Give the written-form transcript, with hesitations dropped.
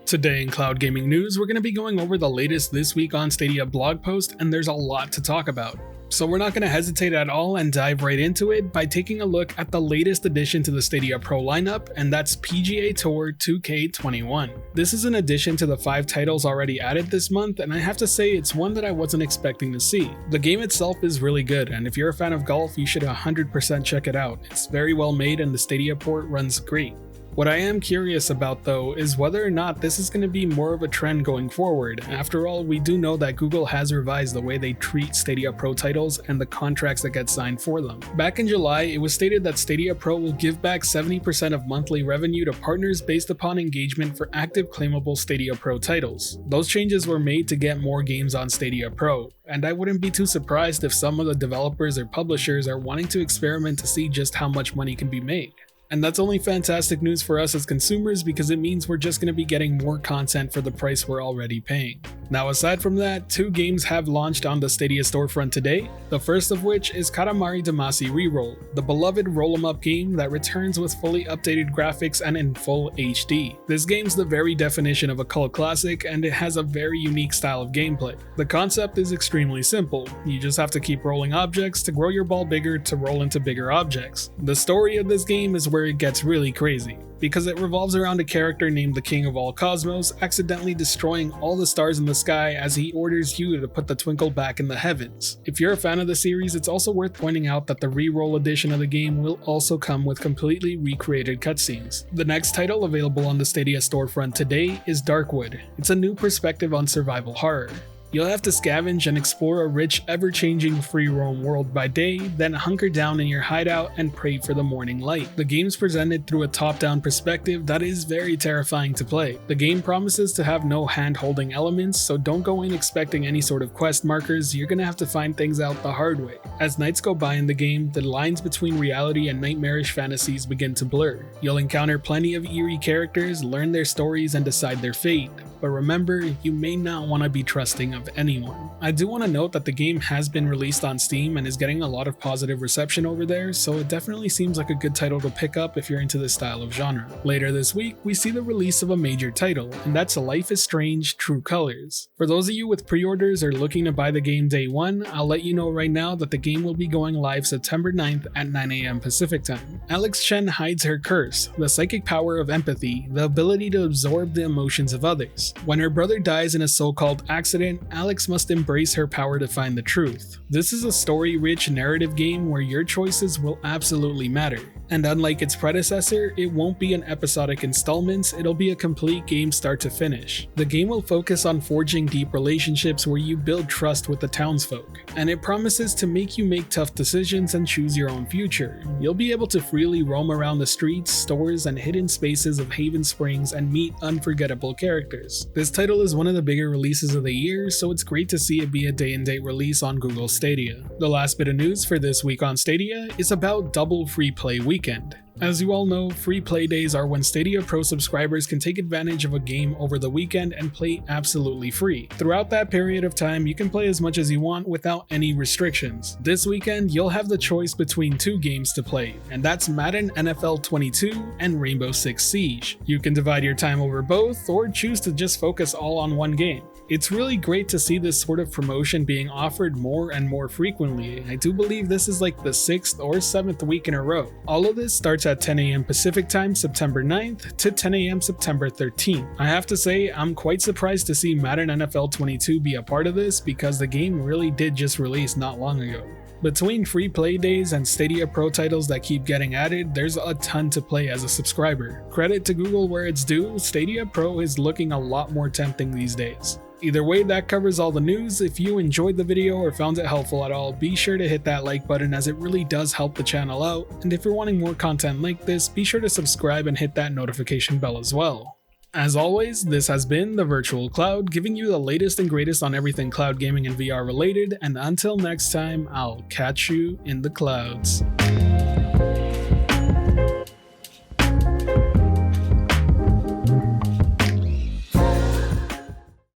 Today in Cloud Gaming News, we're going to be going over the latest This Week on Stadia blog post, and there's a lot to talk about. So we're not going to hesitate at all and dive right into it by taking a look at the latest addition to the Stadia Pro lineup, and that's PGA Tour 2K21. This is an addition to the 5 titles already added this month, and I have to say it's one that I wasn't expecting to see. The game itself is really good, and if you're a fan of golf, you should 100% check it out. It's very well made and the Stadia port runs great. What I am curious about though is whether or not this is going to be more of a trend going forward. After all, we do know that Google has revised the way they treat Stadia Pro titles and the contracts that get signed for them. Back in July, it was stated that Stadia Pro will give back 70% of monthly revenue to partners based upon engagement for active claimable Stadia Pro titles. Those changes were made to get more games on Stadia Pro, and I wouldn't be too surprised if some of the developers or publishers are wanting to experiment to see just how much money can be made. And that's only fantastic news for us as consumers because it means we're just going to be getting more content for the price we're already paying. Now aside from that, 2 games have launched on the Stadia storefront today, the first of which is Katamari Damacy Reroll, the beloved roll-em-up game that returns with fully updated graphics and in full HD. This game's the very definition of a cult classic, and it has a very unique style of gameplay. The concept is extremely simple, you just have to keep rolling objects to grow your ball bigger to roll into bigger objects. The story of this game is where it gets really crazy, because it revolves around a character named the King of All Cosmos accidentally destroying all the stars in the sky as he orders you to put the twinkle back in the heavens. If you're a fan of the series, it's also worth pointing out that the reroll edition of the game will also come with completely recreated cutscenes. The next title available on the Stadia storefront today is Darkwood. It's a new perspective on survival horror. You'll have to scavenge and explore a rich, ever-changing free-roam world by day, then hunker down in your hideout and pray for the morning light. The game's presented through a top-down perspective that is very terrifying to play. The game promises to have no hand-holding elements, so don't go in expecting any sort of quest markers. You're gonna have to find things out the hard way. As nights go by in the game, the lines between reality and nightmarish fantasies begin to blur. You'll encounter plenty of eerie characters, learn their stories, and decide their fate. But remember, you may not want to be trusting of anyone. I do want to note that the game has been released on Steam and is getting a lot of positive reception over there, so it definitely seems like a good title to pick up if you're into this style of genre. Later this week, we see the release of a major title, and that's Life is Strange: True Colors. For those of you with pre-orders or looking to buy the game day one, I'll let you know right now that the game will be going live September 9th at 9 AM Pacific time. Alex Chen hides her curse, the psychic power of empathy, the ability to absorb the emotions of others. When her brother dies in a so-called accident, Alex must embrace her power to find the truth. This is a story-rich narrative game where your choices will absolutely matter. And unlike its predecessor, it won't be an episodic installments, it'll be a complete game start to finish. The game will focus on forging deep relationships where you build trust with the townsfolk, and it promises to make you make tough decisions and choose your own future. You'll be able to freely roam around the streets, stores, and hidden spaces of Haven Springs and meet unforgettable characters. This title is one of the bigger releases of the year, so it's great to see it be a day-and-date release on Google Stadia. The last bit of news for this week on Stadia is about Double Free Play Weekend. As you all know, free play days are when Stadia Pro subscribers can take advantage of a game over the weekend and play absolutely free. Throughout that period of time, you can play as much as you want without any restrictions. This weekend, you'll have the choice between 2 games to play, and that's Madden NFL 22 and Rainbow Six Siege. You can divide your time over both, or choose to just focus all on one game. It's really great to see this sort of promotion being offered more and more frequently. I do believe this is like the 6th or 7th week in a row. All of this starts at 10 AM Pacific time September 9th to 10 AM September 13th. I have to say, I'm quite surprised to see Madden NFL 22 be a part of this because the game really did just release not long ago. Between free play days and Stadia Pro titles that keep getting added, there's a ton to play as a subscriber. Credit to Google where it's due, Stadia Pro is looking a lot more tempting these days. Either way, that covers all the news. If you enjoyed the video or found it helpful at all, be sure to hit that like button as it really does help the channel out, and if you're wanting more content like this, be sure to subscribe and hit that notification bell as well. As always, this has been the Virtual Cloud, giving you the latest and greatest on everything cloud gaming and VR related, and until next time, I'll catch you in the clouds.